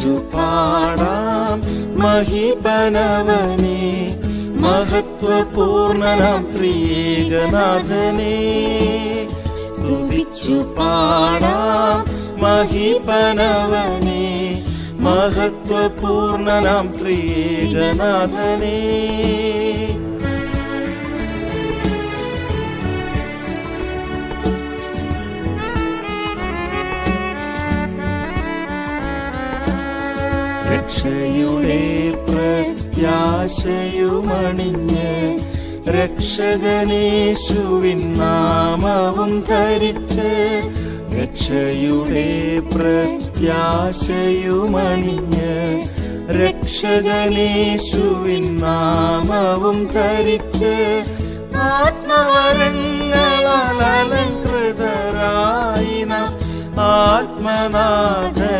സ്തുതിച്ചു പാടാം മഹിപനവനെ, മഹത്വപൂർണനാം ത്രിയേകനാഥനെ. സ്തുതിച്ചു പാടാം മഹിപനവനെ, മഹത്വപൂർണനാം ത്രിയേകനാഥനെ. രക്ഷയുടെ പ്രത്യാശയുമണിഞ്ഞ് രക്ഷകനേശുവിൻ നാമവും ധരിച്ച്, രക്ഷയുടെ പ്രത്യാശയുമണിഞ്ഞ് രക്ഷകനേശുവിൻ നാമവും ധരിച്ച്, ആത്മവരങ്ങളാൽ അലങ്കൃതരായി നാം ആത്മനാഥനെ